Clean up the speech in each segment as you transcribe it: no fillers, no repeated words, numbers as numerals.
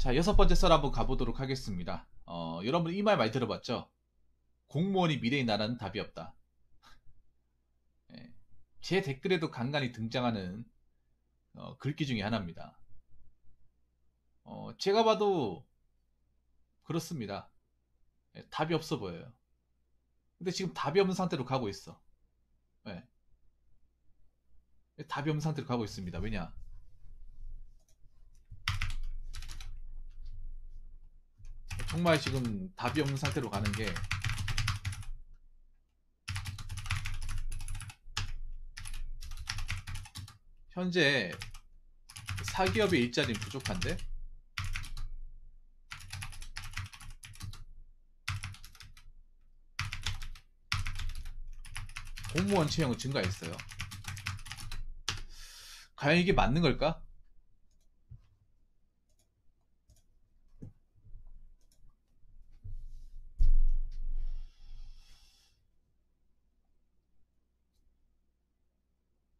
자, 여섯 번째 썰 한번 가보도록 하겠습니다. 여러분 이 말 많이 들어봤죠? 공무원이 미래의 나라는 답이 없다. 예, 제 댓글에도 간간히 등장하는 글귀 중에 하나입니다. 제가 봐도 그렇습니다. 예, 답이 없어 보여요. 근데 지금 답이 없는 상태로 가고 있어. 예, 답이 없는 상태로 가고 있습니다. 왜냐? 정말 지금 답이 없는 상태로 가는 게 현재 사기업의 일자리는 부족한데 공무원 채용은 증가했어요. 과연 이게 맞는 걸까?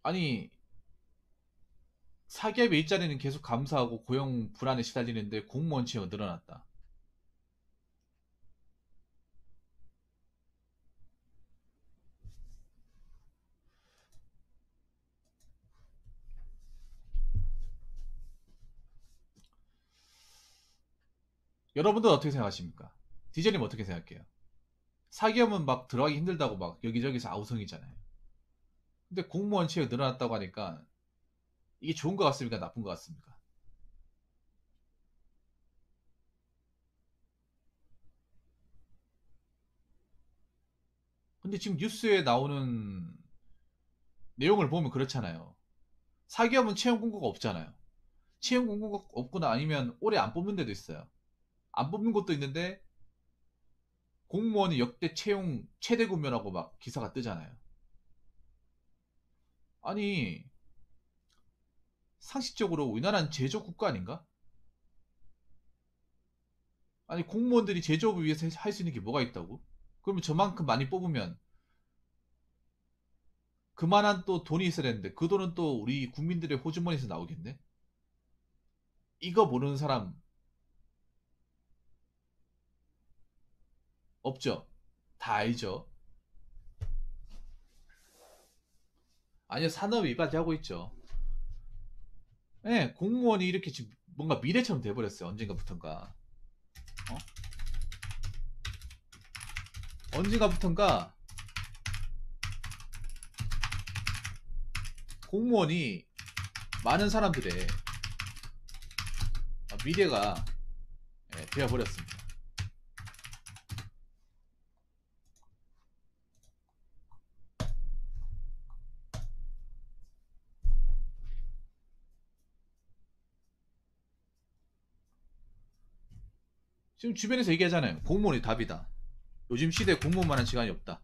아니, 사기업의 일자리는 계속 감소하고 고용 불안에 시달리는데 공무원 채용은 늘어났다. 여러분들은 어떻게 생각하십니까? 디젤님 어떻게 생각해요? 사기업은 막 들어가기 힘들다고 막 여기저기서 아우성이잖아요. 근데 공무원 채용이 늘어났다고 하니까 이게 좋은 것 같습니까? 나쁜 것 같습니까? 근데 지금 뉴스에 나오는 내용을 보면 그렇잖아요. 사기업은 채용 공고가 없잖아요. 채용 공고가 없거나 아니면 올해 안 뽑는 데도 있어요. 안 뽑는 곳도 있는데 공무원이 역대 채용 최대 구면하고 막 기사가 뜨잖아요. 아니, 상식적으로 우리나라는 제조업 국가 아닌가? 아니, 공무원들이 제조업을 위해서 할 수 있는 게 뭐가 있다고? 그러면 저만큼 많이 뽑으면 그만한 또 돈이 있어야 되는데 그 돈은 또 우리 국민들의 호주머니에서 나오겠네? 이거 모르는 사람 없죠? 다 알죠? 아니요, 산업 이바지하고 있죠. 예, 공무원이 이렇게 지금 뭔가 미래처럼 돼버렸어요. 언젠가부턴가. 어? 언젠가부턴가 공무원이 많은 사람들의 미래가 되어버렸습니다. 지금 주변에서 얘기하잖아요. 공무원이 답이다. 요즘 시대에 공무원만한 시간이 없다.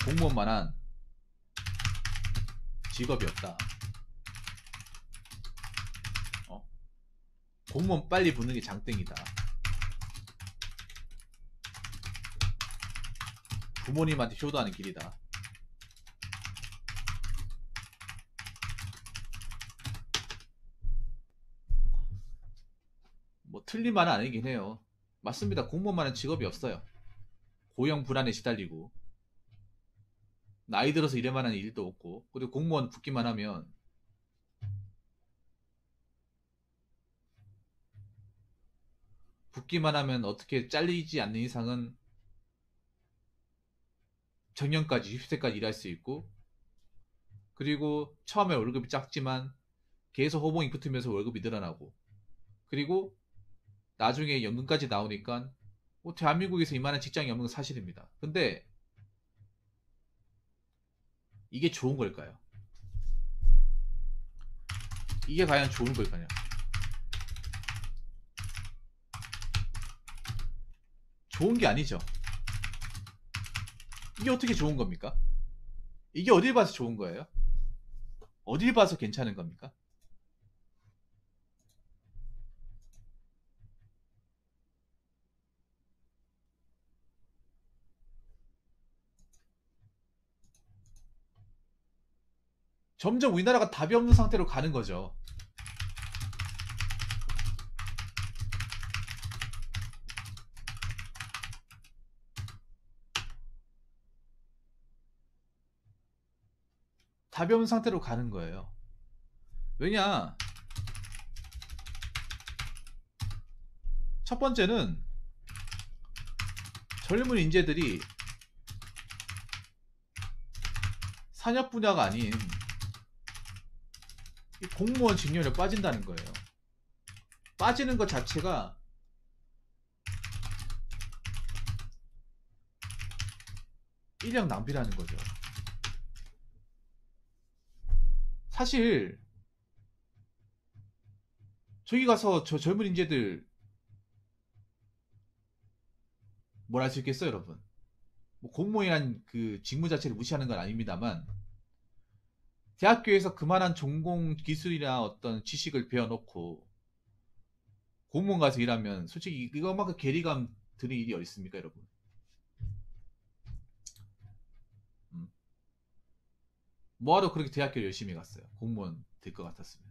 공무원만한 직업이 없다. 공무원 빨리 붙는 게 장땡이다. 부모님한테 효도하는 길이다. 뭐 틀린 말은 아니긴 해요. 맞습니다. 공무원만한 직업이 없어요. 고용 불안에 시달리고 나이 들어서 일할 만한 일도 없고, 그리고 공무원 붙기만 하면 어떻게 잘리지 않는 이상은 정년까지 60세까지 일할 수 있고, 그리고 처음에 월급이 작지만 계속 호봉이 붙으면서 월급이 늘어나고, 그리고 나중에 연금까지 나오니까 뭐 대한민국에서 이만한 직장이 없는 건 사실입니다. 근데 이게 좋은 걸까요? 이게 과연 좋은 걸까요? 좋은 게 아니죠. 이게 어떻게 좋은 겁니까? 이게 어딜 봐서 좋은 거예요? 어딜 봐서 괜찮은 겁니까? 점점 우리나라가 답이 없는 상태로 가는 거죠. 답이 없는 상태로 가는 거예요. 왜냐, 첫 번째는 젊은 인재들이 산업 분야가 아닌 이 공무원 직렬에 빠진다는 거예요. 빠지는 것 자체가 인력 낭비라는 거죠. 사실 저기 가서 저 젊은 인재들 뭘 할 수 있겠어요, 여러분? 뭐 공무원이란 그 직무 자체를 무시하는 건 아닙니다만, 대학교에서 그만한 전공 기술이나 어떤 지식을 배워놓고 공무원 가서 일하면 솔직히 이거만큼 괴리감 드는 일이 어디 있습니까, 여러분? 뭐하러 그렇게 대학교를 열심히 갔어요? 공무원 될 것 같았으면.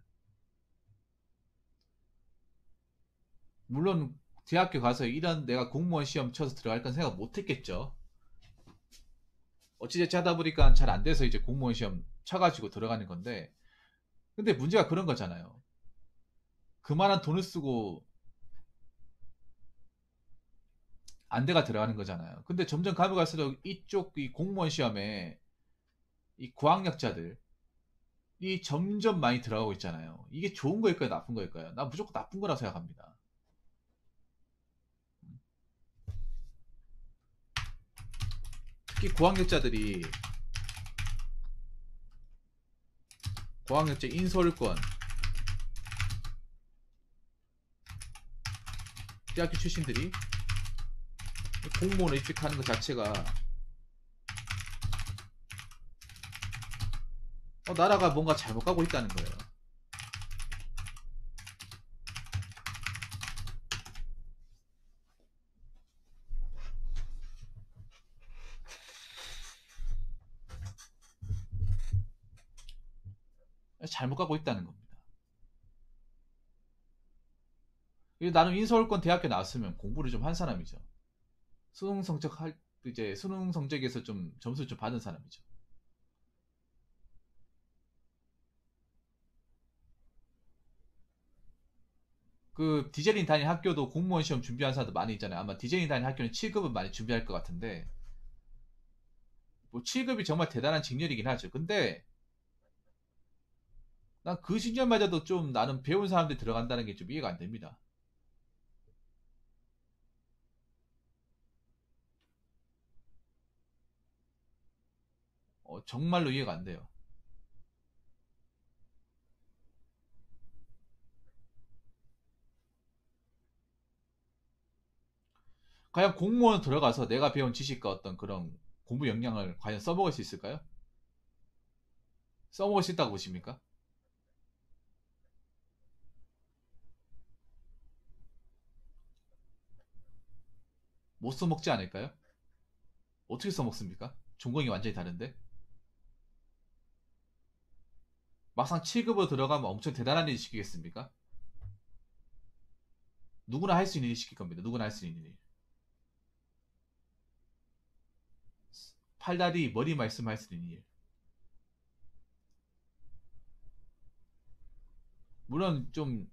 물론 대학교 가서 이런 내가 공무원 시험 쳐서 들어갈 건 생각 못 했겠죠. 어찌저찌 하다 보니까 잘 안 돼서 이제 공무원 시험 쳐가지고 들어가는 건데, 근데 문제가 그런 거잖아요. 그만한 돈을 쓰고 안 돼가 들어가는 거잖아요. 근데 점점 가면 갈수록 이쪽 이 공무원 시험에 이 고학력자들이 점점 많이 들어가고 있잖아요. 이게 좋은 거일까요, 나쁜 거일까요? 나 무조건 나쁜 거라고 생각합니다. 특히 고학력자들이 고학력자 인서울권 대학교 출신들이 공무원을 입직하는 것 자체가 나라가 뭔가 잘못 가고 있다는 거예요. 잘못 가고 있다는 겁니다. 나는 인서울권 대학교 나왔으면 공부를 좀 한 사람이죠. 수능 성적 이제 수능 성적에서 좀 점수 좀 받은 사람이죠. 그 디제링 다니는 학교도 공무원 시험 준비한 사람도 많이 있잖아요. 아마 디제링 다니는 학교는 7급은 많이 준비할 것 같은데, 뭐 7급이 정말 대단한 직렬이긴 하죠. 근데 난 그 직렬마저도 좀 나는 배운 사람들이 들어간다는 게 좀 이해가 안 됩니다. 정말로 이해가 안 돼요. 과연 공무원 들어가서 내가 배운 지식과 어떤 그런 공부 역량을 과연 써먹을 수 있을까요? 써먹을 수 있다고 보십니까? 못 써먹지 않을까요? 어떻게 써먹습니까? 전공이 완전히 다른데? 막상 7급으로 들어가면 엄청 대단한 일 시키겠습니까? 누구나 할 수 있는 일 시킬 겁니다. 누구나 할 수 있는 일. 팔다리 머리 말씀할 수 있는 일. 물론 좀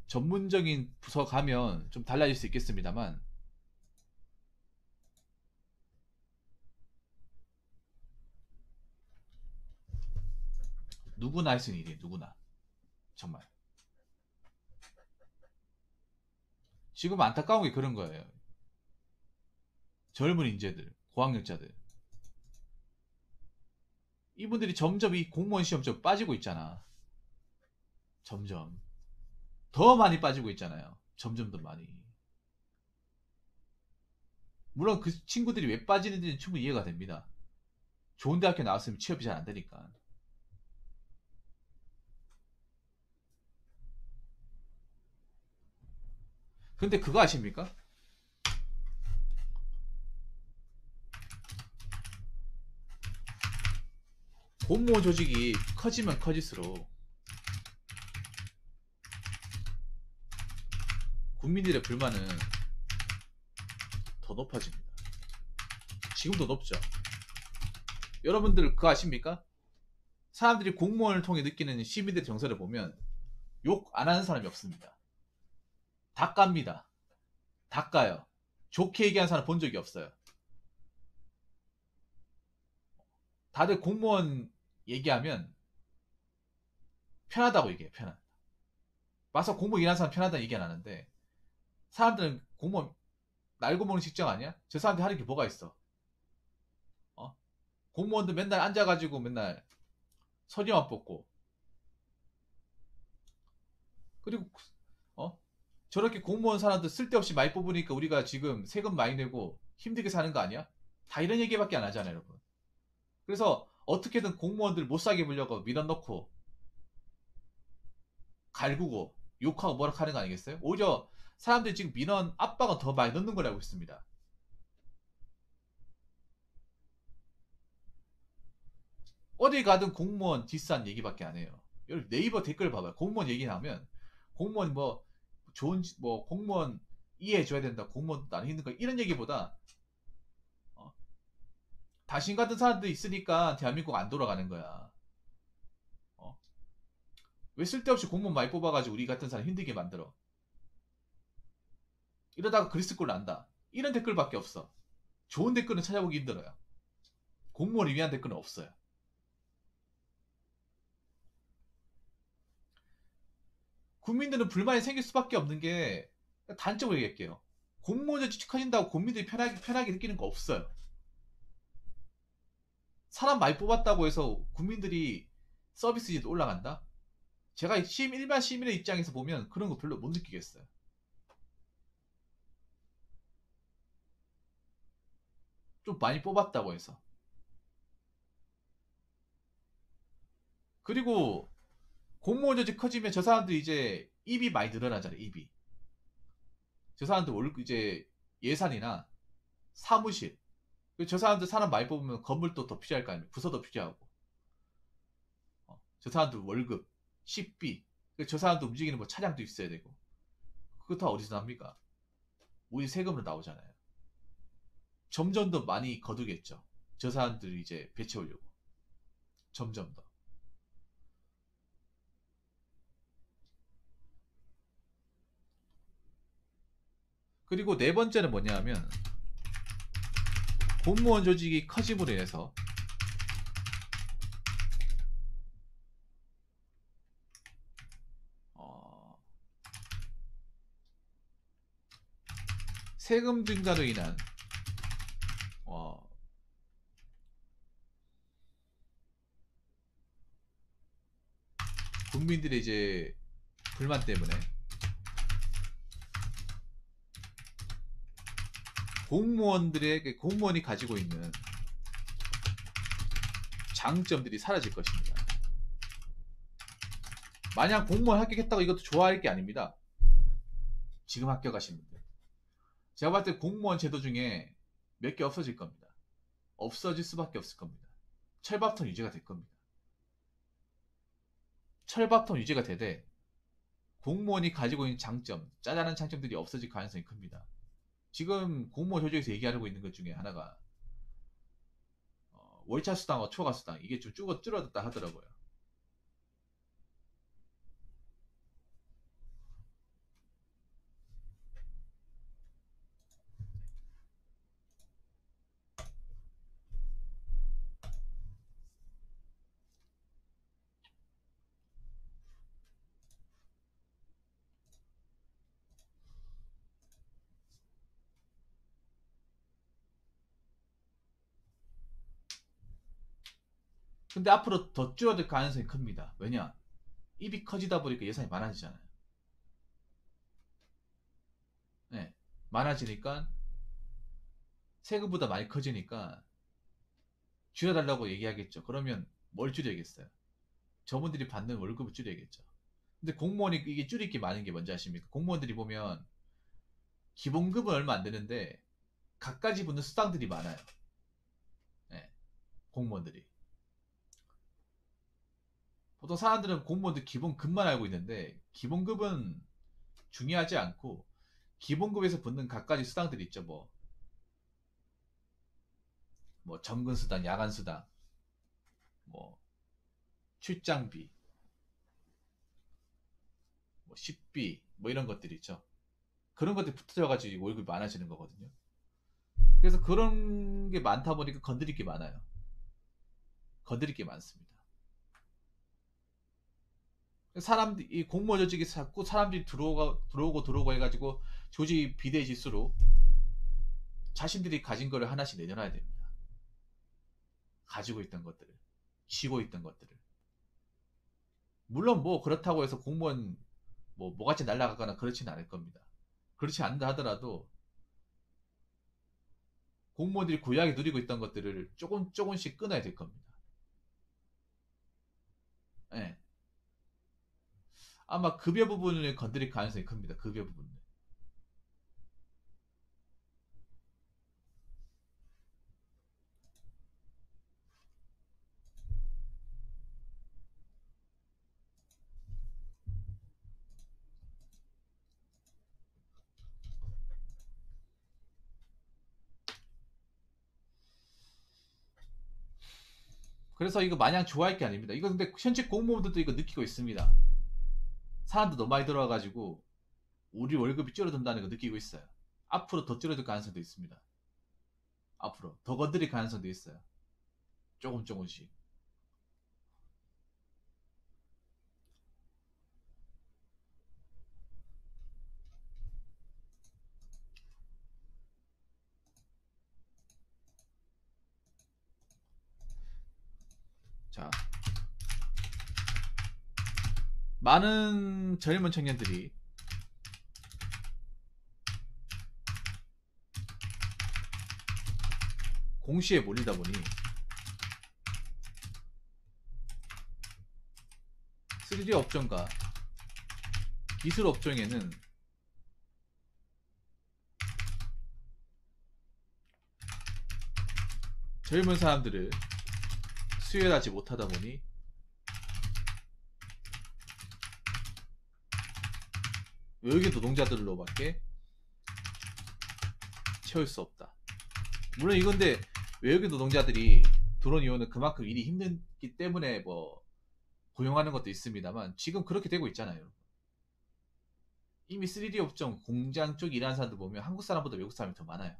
전문적인 부서 가면 좀 달라질 수 있겠습니다만, 누구나 할 수 있는 일이에요. 누구나. 정말. 지금 안타까운 게 그런 거예요. 젊은 인재들, 고학력자들. 이분들이 점점 이 공무원 시험 좀 빠지고 있잖아. 점점. 더 많이 빠지고 있잖아요. 점점 더 많이. 물론 그 친구들이 왜 빠지는지는 충분히 이해가 됩니다. 좋은 대학교 나왔으면 취업이 잘 안 되니까. 근데 그거 아십니까? 공무원 조직이 커지면 커질수록 국민들의 불만은 더 높아집니다. 지금도 높죠. 여러분들 그거 아십니까? 사람들이 공무원을 통해 느끼는 시민들의 정서를 보면 욕 안 하는 사람이 없습니다. 다 깝니다. 다 까요. 좋게 얘기하는 사람 본 적이 없어요. 다들 공무원 얘기하면 편하다고 얘기해요. 편하다. 와서 공무원 일하는 사람 편하다는 얘기 안 하는데, 사람들은 공무원 날고 먹는 직장 아니야? 저 사람들 하는 게 뭐가 있어? 어? 공무원들 맨날 앉아가지고 맨날 서류만 뽑고, 그리고 어? 저렇게 공무원 사람들 쓸데없이 많이 뽑으니까 우리가 지금 세금 많이 내고 힘들게 사는 거 아니야? 다 이런 얘기밖에 안 하잖아요, 여러분. 그래서 어떻게든 공무원들 못 사게 보려고 밀어넣고 갈구고 욕하고 뭐라 하는 거 아니겠어요? 오히려 사람들이 지금 민원 압박은 더 많이 넣는 걸 알고 있습니다. 어디 가든 공무원 뒷산 얘기밖에 안 해요. 여러분 네이버 댓글 봐봐요. 공무원 얘기 나오면 공무원 뭐 좋은 뭐 공무원 이해해줘야 된다. 공무원 나는 힘든 거 이런 얘기보다 어, 다신 같은 사람들 있으니까 대한민국 안 돌아가는 거야. 어? 왜 쓸데없이 공무원 많이 뽑아가지고 우리 같은 사람 힘들게 만들어? 이러다가 그리스꼴 난다. 이런 댓글밖에 없어. 좋은 댓글은 찾아보기 힘들어요. 공무원을 위한 댓글은 없어요. 국민들은 불만이 생길 수밖에 없는 게 단점을 얘기할게요. 공무원이 커진다고 국민들이 편하게 느끼는 거 없어요. 사람 많이 뽑았다고 해서 국민들이 서비스지도 올라간다? 제가 일반 시민의 입장에서 보면 그런 거 별로 못 느끼겠어요. 좀 많이 뽑았다고 해서. 그리고 공무원 조직 커지면 저 사람들 이제 입이 많이 늘어나잖아요. 입이. 저 사람들 이제 예산이나 사무실. 저 사람들 사람 많이 뽑으면 건물도 더 필요할 거 아니에요. 부서도 필요하고. 저 사람들 월급, 식비. 저 사람들 움직이는 뭐 차량도 있어야 되고. 그거 다 어디서 납니까? 우리 세금으로 나오잖아요. 점점 더 많이 거두겠죠. 저 사람들 이제 배채우려고. 점점 더. 그리고 네 번째는 뭐냐면 공무원 조직이 커짐으로 인해서 세금 증가로 인한 국민들의 이제 불만 때문에 공무원이 가지고 있는 장점들이 사라질 것입니다. 마냥 공무원 합격했다고 이것도 좋아할 게 아닙니다. 지금 합격하신 분들. 제가 봤을 때 공무원 제도 중에 몇 개 없어질 겁니다. 없어질 수밖에 없을 겁니다. 철밥통 유지가 될 겁니다. 철밥통 유지가 되되 공무원이 가지고 있는 장점, 짜잘한 장점들이 없어질 가능성이 큽니다. 지금 공무원 조직에서 얘기하고 있는 것 중에 하나가 월차 수당과 초과 수당 이게 좀 줄어들었다 하더라고요. 근데 앞으로 더 줄어들 가능성이 큽니다. 왜냐? 입이 커지다 보니까 예산이 많아지잖아요. 네. 많아지니까 세금보다 많이 커지니까 줄여달라고 얘기하겠죠. 그러면 뭘 줄여야겠어요? 저분들이 받는 월급을 줄여야겠죠. 근데 공무원이 이게 줄일 게 많은 게 뭔지 아십니까? 공무원들이 보면 기본급은 얼마 안 되는데 갖가지 붙는 수당들이 많아요. 네. 공무원들이. 보통 사람들은 공무원들 기본급만 알고 있는데 기본급은 중요하지 않고 기본급에서 붙는 갖가지 수당들이 있죠. 뭐 정근수당, 야간수당, 뭐 출장비, 뭐 식비, 뭐 이런 것들이 있죠. 그런 것들이 붙어져가지고 월급이 많아지는 거거든요. 그래서 그런 게 많다 보니까 건드릴 게 많아요. 건드릴 게 많습니다. 사람들이 이 공무원 조직이 자꾸 사람들이 들어오고 해가지고 조직 비대 지수로 자신들이 가진 거를 하나씩 내려놔야 됩니다. 가지고 있던 것들을, 쥐고 있던 것들을. 물론 뭐 그렇다고 해서 공무원 뭐같이 날아가거나 그렇지는 않을 겁니다. 그렇지 않다 하더라도 공무원들이 고유하게 누리고 있던 것들을 조금씩 끊어야 될 겁니다. 예. 아마 급여 부분을 건드릴 가능성이 큽니다. 급여 부분을. 그래서 이거 마냥 좋아할 게 아닙니다. 이거 근데 현직 공무원들도 이거 느끼고 있습니다. 사람도 너무 많이 들어와가지고 우리 월급이 줄어든다는 거 느끼고 있어요. 앞으로 더 줄어들 가능성도 있습니다. 앞으로 더 건드릴 가능성도 있어요. 조금씩. 자, 많은 젊은 청년들이 공시에 몰리다 보니 3D 업종과 기술 업종에는 젊은 사람들을 수혈하지 못하다 보니 외국인 노동자들로밖에 채울 수 없다. 물론 이건데 외국인 노동자들이 들어온 이유는 그만큼 일이 힘들기 때문에 뭐 고용하는 것도 있습니다만 지금 그렇게 되고 있잖아요. 이미 3D 업종 공장 쪽 일하는 사람들 보면 한국 사람보다 외국 사람이 더 많아요.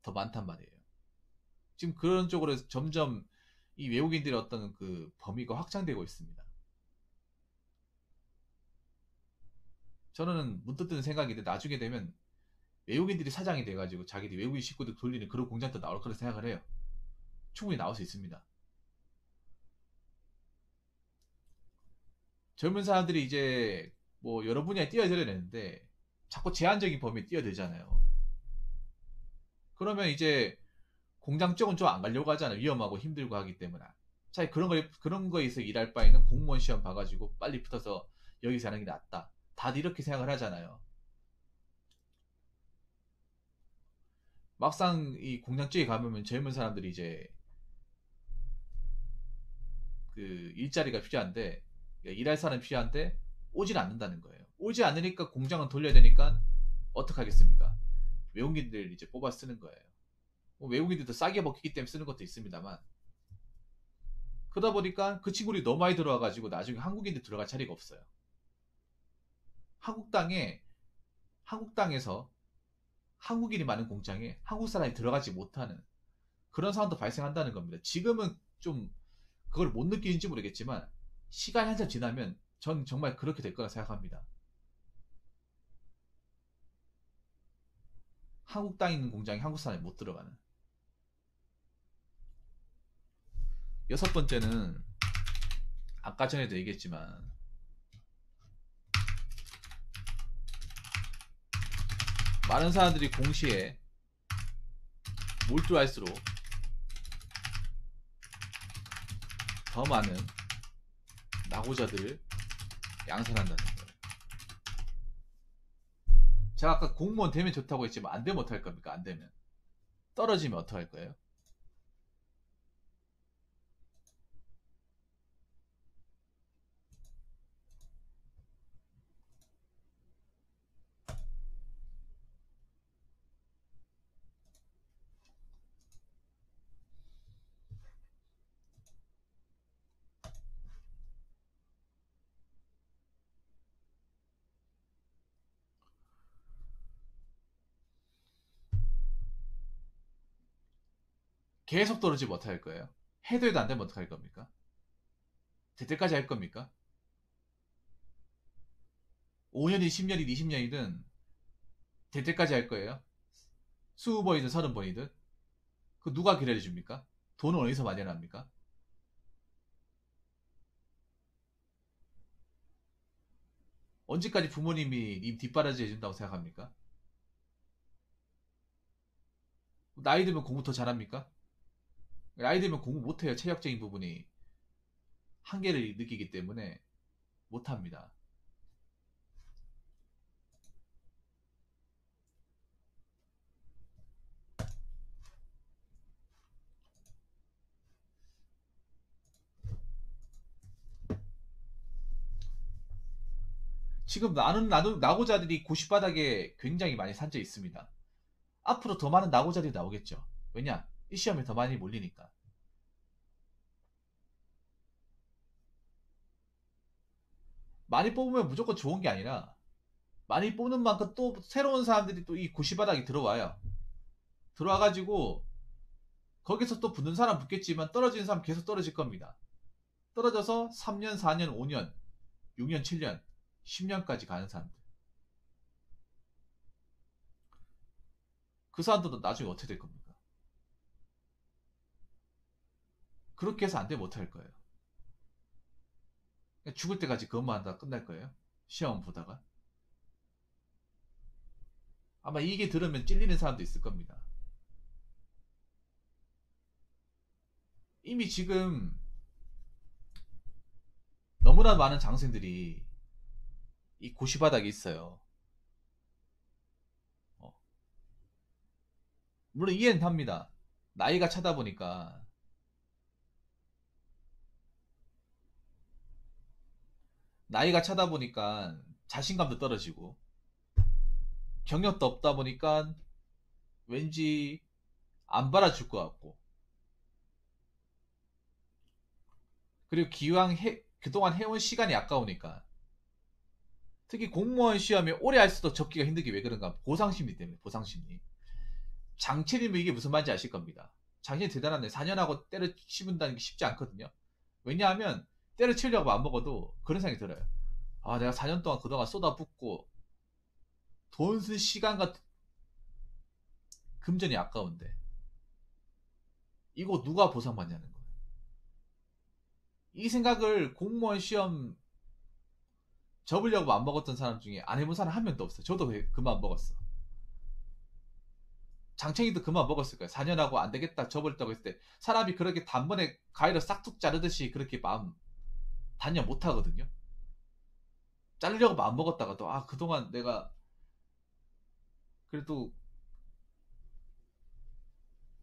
더 많단 말이에요. 지금 그런 쪽으로 점점 이 외국인들의 어떤 그 범위가 확장되고 있습니다. 저는 문득 드는 생각인데 나중에 되면 외국인들이 사장이 돼가지고 자기들이 외국인 식구들 돌리는 그런 공장도 나올 거라 생각을 해요. 충분히 나올 수 있습니다. 젊은 사람들이 이제 뭐 여러 분야에 뛰어들어야 되는데 자꾸 제한적인 범위에 뛰어들잖아요. 그러면 이제 공장 쪽은 좀 안 가려고 하잖아요. 위험하고 힘들고 하기 때문에. 차라리 그런 거에서 일할 바에는 공무원 시험 봐가지고 빨리 붙어서 여기서 하는 게 낫다. 다들 이렇게 생각을 하잖아요. 막상 이 공장 쪽에 가보면 젊은 사람들이 이제 그 일자리가 필요한데 그러니까 일할 사람이 필요한데 오질 않는다는 거예요. 오지 않으니까 공장은 돌려야 되니까 어떡 하겠습니까? 외국인들 이제 뽑아 쓰는 거예요. 뭐 외국인들도 싸게 먹히기 때문에 쓰는 것도 있습니다만 그러다 보니까 그 친구들이 너무 많이 들어와가지고 나중에 한국인들 들어갈 자리가 없어요. 한국땅에서 한국인이 많은 공장에 한국 사람이 들어가지 못하는 그런 상황도 발생한다는 겁니다. 지금은 좀 그걸 못 느끼는지 모르겠지만 시간이 한참 지나면 전 정말 그렇게 될 거라 생각합니다. 한국 땅에 있는 공장에 한국 사람이 못 들어가는. 여섯 번째는 아까 전에도 얘기했지만 많은 사람들이 공시에 몰두할수록 더 많은 낙오자들을 양산한다는 거예요. 제가 아까 공무원 되면 좋다고 했지만 안 되면 어떡할 겁니까? 안 되면 떨어지면 어떡할 거예요? 계속 떨어지지 못할 거예요. 해도 안 되면 어떡할 겁니까? 될 때까지 할 겁니까? 5년이든 10년이든 20년이든 될 때까지 할 거예요. 20번이든 30번이든. 그 누가 기다려줍니까? 돈은 어디서 마련합니까? 언제까지 부모님이 님 뒷바라지 해준다고 생각합니까? 나이 들면 공부 더 잘합니까? 나이 들면 공부 못해요. 체력적인 부분이 한계를 느끼기 때문에 못합니다. 지금 낙오자들이 고시바닥에 굉장히 많이 산재 있습니다. 앞으로 더 많은 낙오자들이 나오겠죠. 왜냐? 이 시험에 더 많이 몰리니까. 많이 뽑으면 무조건 좋은 게 아니라 많이 뽑는 만큼 또 새로운 사람들이 또 이 고시바닥에 들어와요. 들어와가지고 거기서 또 붙는 사람 붙겠지만 떨어지는 사람 계속 떨어질 겁니다. 떨어져서 3년, 4년, 5년, 6년, 7년, 10년까지 가는 사람들. 그 사람들도 나중에 어떻게 될 겁니까? 그렇게 해서 안 되면 어떻게 할 거예요? 죽을 때까지 그것만 하다가 끝날 거예요? 시험 보다가? 아마 이게 들으면 찔리는 사람도 있을 겁니다. 이미 지금 너무나 많은 장생들이 이 고시바닥에 있어요. 어. 물론 이해는 합니다. 나이가 차다 보니까 자신감도 떨어지고 경력도 없다 보니까 왠지 안 받아줄 것 같고, 그리고 기왕 그동안 해온 시간이 아까우니까, 특히 공무원 시험이 오래 할수록 접기가 힘들게 왜 그런가? 보상심리 때문에. 보상심리. 장첸이면 이게 무슨 말인지 아실 겁니다. 장첸이 대단한데 4년하고 때려치운다는 게 쉽지 않거든요. 왜냐하면 때려치려고 안 먹어도 그런 생각이 들어요. 아, 내가 4년 동안 그동안 쏟아붓고 돈 쓴 시간과 금전이 아까운데 이거 누가 보상받냐는 거예요. 이 생각을 공무원 시험 접으려고 안 먹었던 사람 중에 안 해본 사람 한 명도 없어요. 저도 그만 먹었어. 장챙이도 그만 먹었을 거예요. 4년하고 안 되겠다 접을다고 했을 때 사람이 그렇게 단번에 가위로 싹둑 자르듯이 그렇게 마음 단련 못 하거든요. 자르려고 마음 먹었다가도 아, 그동안 내가 그래도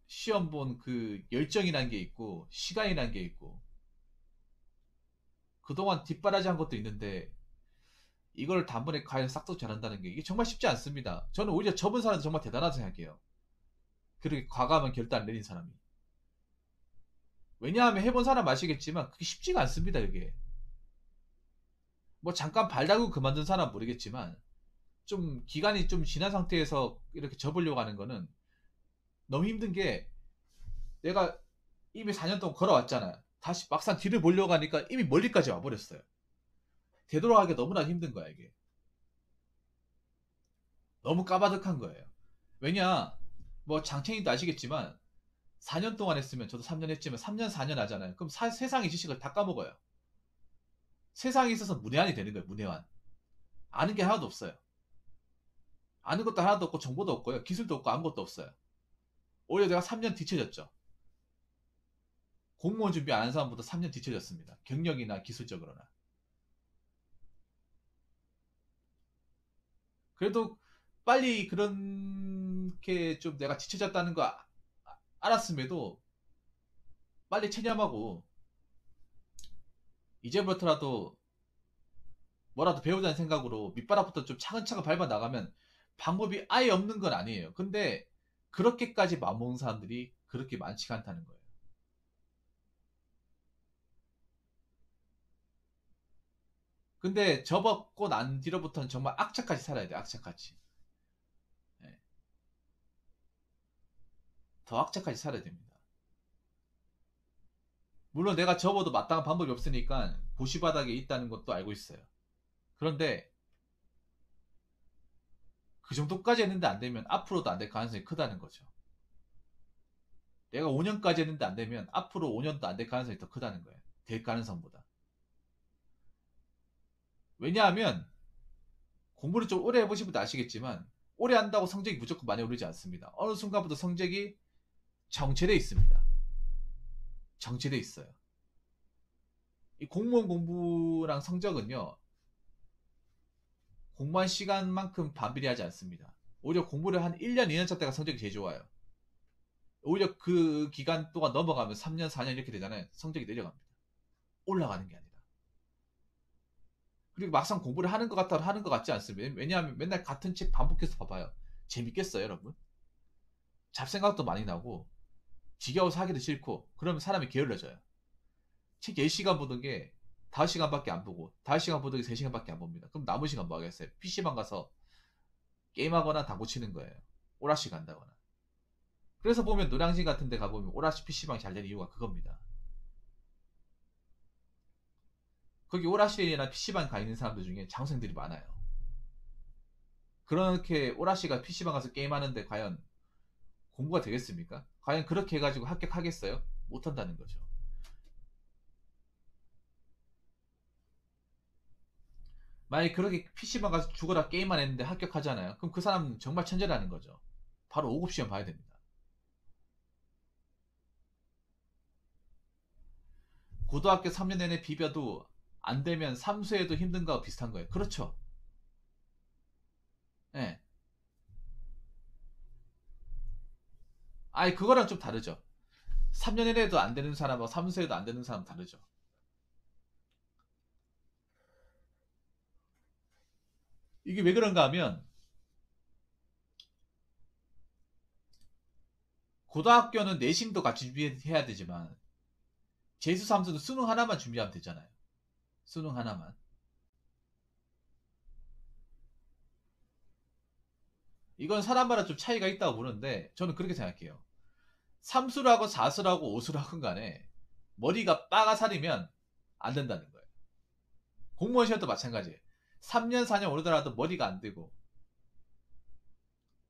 시험 본 그 열정이란 게 있고 시간이란 게 있고 그동안 뒷바라지 한 것도 있는데 이걸 단번에 과연 싹둑 자른다는 게 이게 정말 쉽지 않습니다. 저는 오히려 접은 사람도 정말 대단하다고 생각해요. 그렇게 과감한 결단을 내린 사람이. 왜냐하면 해본 사람 아시겠지만 그게 쉽지가 않습니다. 이게 뭐 잠깐 발다구 그만둔 사람 모르겠지만 좀 기간이 좀 지난 상태에서 이렇게 접으려고 하는 거는 너무 힘든 게, 내가 이미 4년 동안 걸어왔잖아요. 다시 막상 뒤를 보려고 하니까 이미 멀리까지 와버렸어요. 되돌아가기 너무나 힘든 거야 이게. 너무 까바득한 거예요. 왜냐, 뭐 장첸이도 아시겠지만 4년 동안 했으면, 저도 3년 했지만 3년 4년 하잖아요. 그럼 세상의 지식을 다 까먹어요. 세상에 있어서 문외한이 되는 거예요. 문외한. 아는 게 하나도 없어요. 아는 것도 하나도 없고 정보도 없고요. 기술도 없고 아무것도 없어요. 오히려 내가 3년 뒤쳐졌죠. 공무원 준비 안 한 사람보다 3년 뒤쳐졌습니다. 경력이나 기술적으로나. 그래도 빨리 그렇게 좀 내가 지쳐졌다는 거 알았음에도 빨리 체념하고 이제부터라도 뭐라도 배우자는 생각으로 밑바닥부터 좀 차근차근 밟아 나가면 방법이 아예 없는 건 아니에요. 근데 그렇게까지 마음먹는 사람들이 그렇게 많지가 않다는 거예요. 근데 접었고 난 뒤로부터는 정말 악착같이 살아야 돼요. 악착같이. 네. 더 악착같이 살아야 됩니다. 물론 내가 접어도 마땅한 방법이 없으니까 고시바닥에 있다는 것도 알고 있어요. 그런데 그 정도까지 했는데 안 되면 앞으로도 안 될 가능성이 크다는 거죠. 내가 5년까지 했는데 안 되면 앞으로 5년도 안 될 가능성이 더 크다는 거예요. 될 가능성보다. 왜냐하면 공부를 좀 오래 해보신 분도 아시겠지만 오래 한다고 성적이 무조건 많이 오르지 않습니다. 어느 순간부터 성적이 정체돼 있습니다. 정체돼 있어요. 이 공무원 공부랑 성적은요, 공부한 시간만큼 반비례하지 않습니다. 오히려 공부를 한 1년, 2년 차 때가 성적이 제일 좋아요. 오히려 그 기간 동안 넘어가면 3년, 4년 이렇게 되잖아요. 성적이 내려갑니다. 올라가는 게 아니라. 그리고 막상 공부를 하는 것 같아 하는 것 같지 않습니다. 왜냐하면 맨날 같은 책 반복해서 봐봐요. 재밌겠어요, 여러분? 잡생각도 많이 나고 지겨워서 하기도 싫고 그러면 사람이 게을러져요. 책 10시간 보던 게 5시간밖에 안 보고 5시간 보던 게 3시간밖에 안 봅니다. 그럼 남은 시간 뭐 하겠어요? PC방 가서 게임하거나 당구 치는 거예요. 오락실 간다거나. 그래서 보면 노량진 같은 데 가보면 오락실 PC방이 잘 되는 이유가 그겁니다. 거기 오락실이나 PC방 가 있는 사람들 중에 장생들이 많아요. 그렇게 오락실과 PC방 가서 게임하는데 과연 공부가 되겠습니까? 과연 그렇게 해가지고 합격하겠어요? 못한다는 거죠. 만약에 그렇게 PC방 가서 죽어라 게임만 했는데 합격하잖아요. 그럼 그 사람은 정말 천재라는 거죠. 바로 5급 시험 봐야 됩니다. 고등학교 3년 내내 비벼도 안 되면 삼수해도 힘든 거와 비슷한 거예요. 그렇죠. 예. 네. 아니, 그거랑 좀 다르죠. 3년 내내도 안 되는 사람하고 삼수해도 안 되는 사람 다르죠. 이게 왜 그런가 하면 고등학교는 내신도 같이 준비해야 되지만 재수 삼수는 수능 하나만 준비하면 되잖아요. 수능 하나만. 이건 사람마다 좀 차이가 있다고 보는데 저는 그렇게 생각해요. 삼수라고 사수라고 오수라고 간에 머리가 빠가살이면 안 된다는 거예요. 공무원 시험도 마찬가지예요. 3년 4년 오르더라도 머리가 안 되고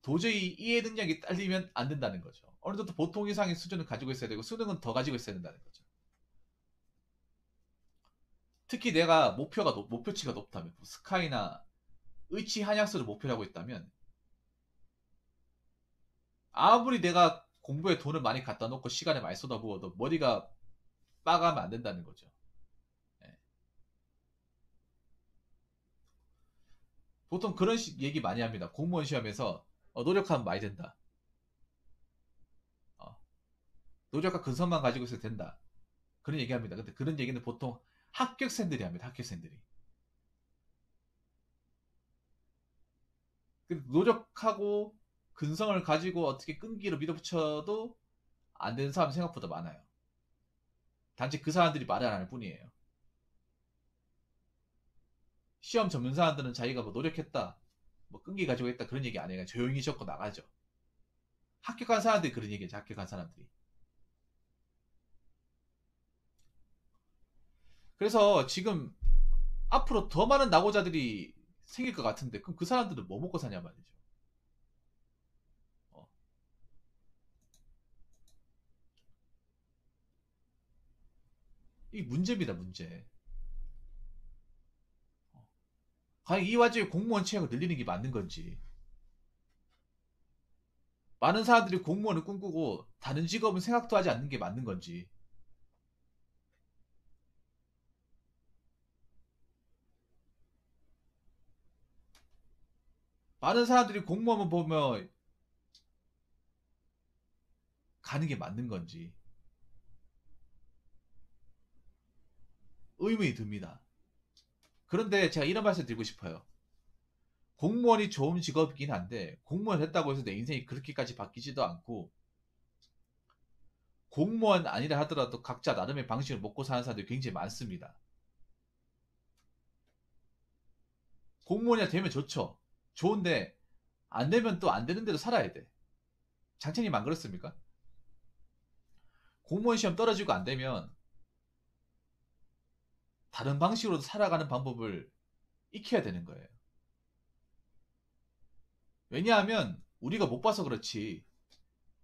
도저히 이해 능력이 딸리면 안 된다는 거죠. 어느 정도 보통 이상의 수준을 가지고 있어야 되고 수능은 더 가지고 있어야 된다는 거죠. 특히 내가 목표치가 높다면 뭐 스카이나 의치 한약수를 목표로 하고 있다면 아무리 내가 공부에 돈을 많이 갖다 놓고 시간을 많이 쏟아부어도 머리가 빠가면 안 된다는 거죠. 예. 보통 그런 얘기 많이 합니다. 공무원 시험에서 노력하면 많이 된다. 어, 노력과 근성만 가지고 있어도 된다. 그런 얘기 합니다. 근데 그런 얘기는 보통 합격생들이 합니다. 합격생들이. 노력하고 근성을 가지고 어떻게 끈기로 밀어붙여도 안 되는 사람이 생각보다 많아요. 단지 그 사람들이 말을 안 할 뿐이에요. 시험 접는 사람들은 자기가 뭐 노력했다, 뭐 끈기 가지고 있다 그런 얘기 안 해요. 조용히 적고 나가죠. 합격한 사람들이 그런 얘기죠. 합격한 사람들이. 그래서 지금 앞으로 더 많은 낙오자들이 생길 것 같은데 그럼 그 사람들은 뭐 먹고 사냐 말이죠. 어. 이 문제입니다. 문제. 과연 이 와중에 공무원 채용을 늘리는 게 맞는 건지, 많은 사람들이 공무원을 꿈꾸고 다른 직업은 생각도 하지 않는 게 맞는 건지, 많은 사람들이 공무원만 보면 가는 게 맞는 건지 의문이 듭니다. 그런데 제가 이런 말씀 드리고 싶어요. 공무원이 좋은 직업이긴 한데 공무원 했다고 해서 내 인생이 그렇게까지 바뀌지도 않고, 공무원 아니라 하더라도 각자 나름의 방식으로 먹고 사는 사람들이 굉장히 많습니다. 공무원이 되면 좋죠. 좋은데 안 되면 또 안 되는 대로 살아야 돼. 장첸님 안 그렇습니까? 공무원 시험 떨어지고 안 되면 다른 방식으로 살아가는 방법을 익혀야 되는 거예요. 왜냐하면 우리가 못 봐서 그렇지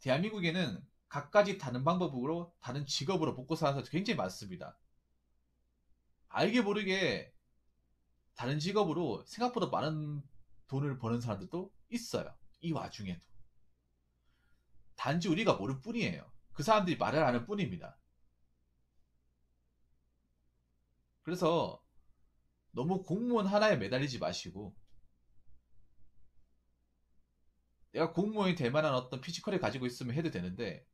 대한민국에는 갖가지 다른 방법으로 다른 직업으로 먹고 사는 사람들 굉장히 많습니다. 알게 모르게 다른 직업으로 생각보다 많은 돈을 버는 사람들도 있어요. 이 와중에도. 단지 우리가 모를 뿐이에요. 그 사람들이 말을 안 하는 뿐입니다. 그래서 너무 공무원 하나에 매달리지 마시고 내가 공무원이 될 만한 어떤 피지컬을 가지고 있으면 해도 되는데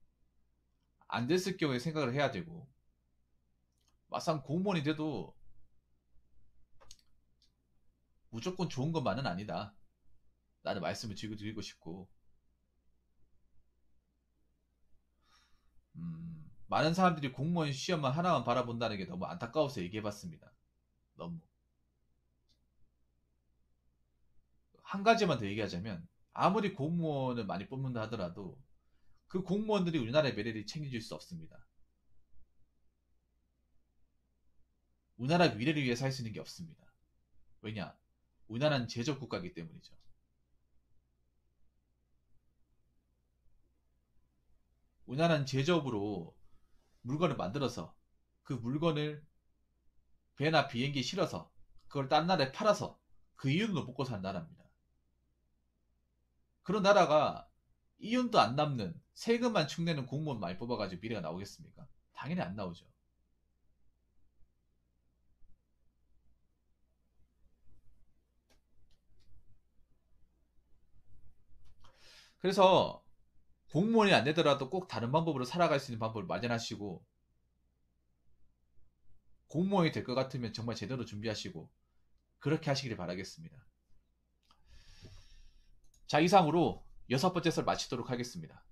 안 됐을 경우에 생각을 해야 되고 막상 공무원이 돼도 무조건 좋은 것만은 아니다. 라는 말씀을 드리고 싶고 많은 사람들이 공무원 시험만 하나만 바라본다는 게 너무 안타까워서 얘기해봤습니다. 너무 한 가지만 더 얘기하자면 아무리 공무원을 많이 뽑는다 하더라도 그 공무원들이 우리나라의 미래를 책임질 수 없습니다. 우리나라 미래를 위해서 할 수 있는 게 없습니다. 왜냐? 우리나라는 제조국가이기 때문이죠. 우리나라는 제조업으로 물건을 만들어서 그 물건을 배나 비행기에 실어서 그걸 딴 나라에 팔아서 그 이윤으로 먹고 사는 나라입니다. 그런 나라가 이윤도 안 남는 세금만 축내는 공무원 많이 뽑아가지고 미래가 나오겠습니까? 당연히 안 나오죠. 그래서 공무원이 안 되더라도 꼭 다른 방법으로 살아갈 수 있는 방법을 마련하시고 공무원이 될 것 같으면 정말 제대로 준비하시고 그렇게 하시기를 바라겠습니다. 자, 이상으로 6번째 썰 마치도록 하겠습니다.